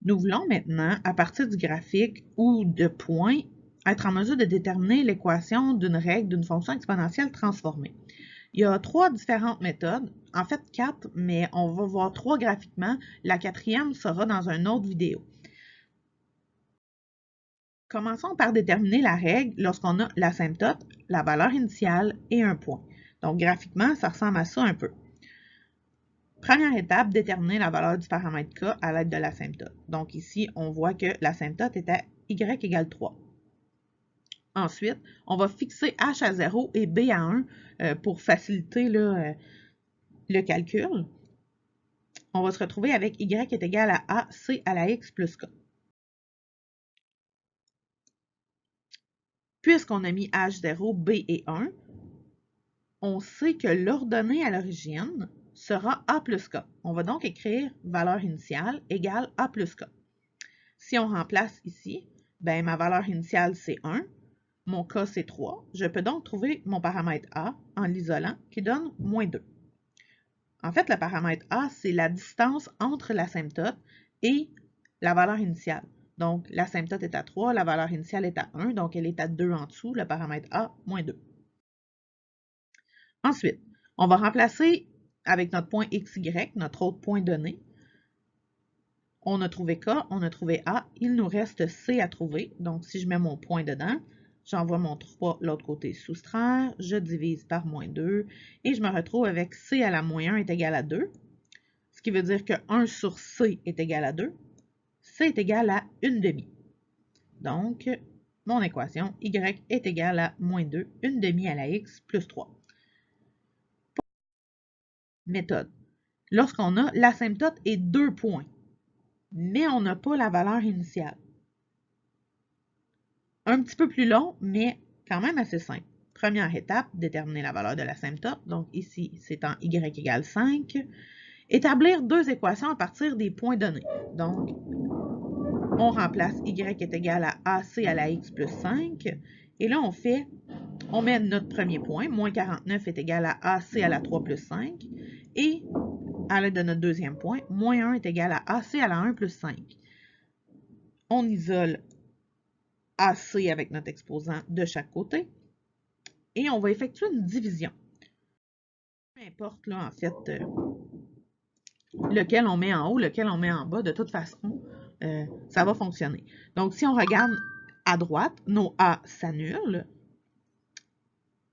Nous voulons maintenant, à partir du graphique ou de points, être en mesure de déterminer l'équation d'une règle d'une fonction exponentielle transformée. Il y a 3 différentes méthodes, en fait 4, mais on va voir 3 graphiquement. La 4e sera dans une autre vidéo. Commençons par déterminer la règle lorsqu'on a l'asymptote, la valeur initiale et un point. Donc graphiquement, ça ressemble à ça un peu. Première étape, déterminer la valeur du paramètre k à l'aide de l'asymptote. Donc ici, on voit que l'asymptote est à y égale 3. Ensuite, on va fixer h à 0 et b à 1 pour faciliter le calcul. On va se retrouver avec y est égal à a, c à la x plus k. Puisqu'on a mis h0, b et 1, on sait que l'ordonnée à l'origine sera a plus k. On va donc écrire valeur initiale égale a plus k. Si on remplace ici, ben ma valeur initiale c'est 1, mon k c'est 3. Je peux donc trouver mon paramètre a en l'isolant qui donne moins 2. En fait, le paramètre a, c'est la distance entre l'asymptote et la valeur initiale. Donc, l'asymptote est à 3, la valeur initiale est à 1, donc elle est à 2 en dessous, le paramètre a, moins 2. Ensuite, on va remplacer avec notre point xy, notre autre point donné. On a trouvé k, on a trouvé a, il nous reste c à trouver. Donc, si je mets mon point dedans, j'envoie mon 3 de l'autre côté soustraire, je divise par moins 2, et je me retrouve avec c à la moins 1 est égal à 2. Ce qui veut dire que 1 sur c est égal à 2. C est égal à 1 demi. Donc, mon équation, y est égal à moins 2, 1 demi à la x plus 3. Méthode. Lorsqu'on a l'asymptote et 2 points, mais on n'a pas la valeur initiale. Un petit peu plus long, mais quand même assez simple. Première étape, déterminer la valeur de l'asymptote. Donc ici, c'est en y égale 5. Établir deux équations à partir des points donnés. Donc, on remplace y est égal à ac à la x plus 5. Et là, on met notre premier point, moins 49 est égal à ac à la 3 plus 5. Et à l'aide de notre deuxième point, moins 1 est égal à ac à la 1 plus 5. On isole ac avec notre exposant de chaque côté. Et on va effectuer une division. Peu importe, là, en fait, lequel on met en haut, lequel on met en bas, de toute façon, ça va fonctionner. Donc, si on regarde à droite, nos A s'annulent.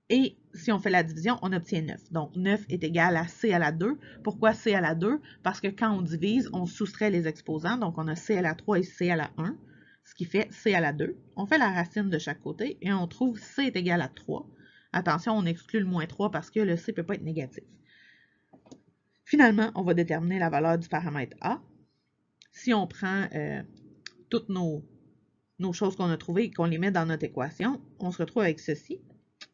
Et si on fait la division, on obtient 9. Donc, 9 est égal à C à la 2. Pourquoi C à la 2? Parce que quand on divise, on soustrait les exposants. Donc, on a C à la 3 et C à la 1, ce qui fait C à la 2. On fait la racine de chaque côté et on trouve C est égal à 3. Attention, on exclut le moins 3 parce que le C ne peut pas être négatif. Finalement, on va déterminer la valeur du paramètre A. Si on prend toutes nos choses qu'on a trouvées et qu'on les met dans notre équation, on se retrouve avec ceci.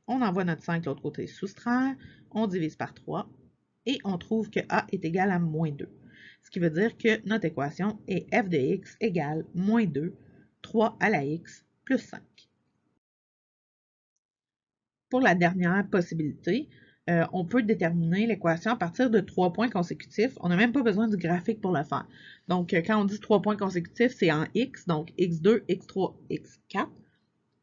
On envoie notre 5 de l'autre côté soustraire, on divise par 3 et on trouve que A est égal à moins 2. Ce qui veut dire que notre équation est f de x égale moins 2, 3 à la x plus 5. Pour la dernière possibilité, on peut déterminer l'équation à partir de 3 points consécutifs. On n'a même pas besoin du graphique pour le faire. Donc, quand on dit 3 points consécutifs, c'est en x, donc x2, x3, x4.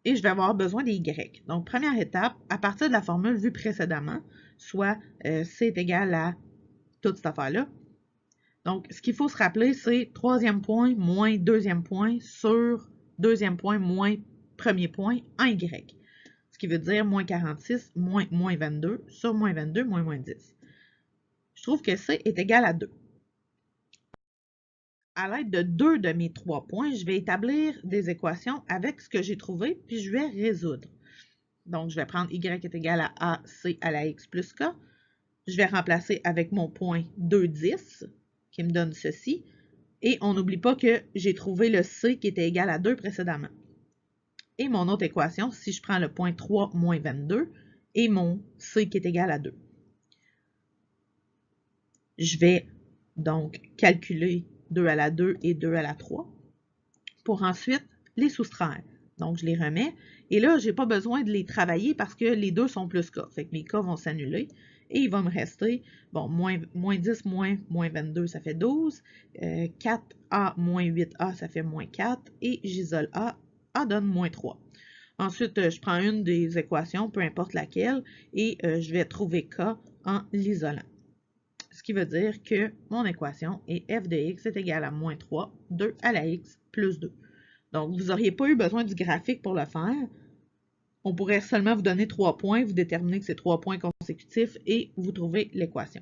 Et je vais avoir besoin des y. Donc, première étape, à partir de la formule vue précédemment, soit c est égal à toute cette affaire-là. Donc, ce qu'il faut se rappeler, c'est troisième point moins deuxième point sur deuxième point moins premier point en y. Ce qui veut dire moins 46 moins moins 22 sur moins 22 moins moins 10. Je trouve que c est égal à 2. À l'aide de deux de mes 3 points, je vais établir des équations avec ce que j'ai trouvé, puis je vais résoudre. Donc, je vais prendre y est égal à ac à la x plus k. Je vais remplacer avec mon point 2, 10, qui me donne ceci. Et on n'oublie pas que j'ai trouvé le c qui était égal à 2 précédemment. Et mon autre équation, si je prends le point 3 moins 22, et mon c qui est égal à 2. Je vais donc calculer 2 à la 2 et 2 à la 3 pour ensuite les soustraire. Donc, je les remets. Et là, je n'ai pas besoin de les travailler parce que les deux sont plus k. Fait que mes k vont s'annuler. Et il va me rester, bon, moins 10 moins 22, ça fait 12. 4A moins 8A, ça fait moins 4. Et j'isole A, A donne moins 3. Ensuite, je prends une des équations, peu importe laquelle, et je vais trouver K en l'isolant. Ce qui veut dire que mon équation est f de x est égal à moins 3, 2 à la x plus 2. Donc, vous n'auriez pas eu besoin du graphique pour le faire. On pourrait seulement vous donner 3 points, vous déterminez que c'est 3 points consécutifs et vous trouvez l'équation.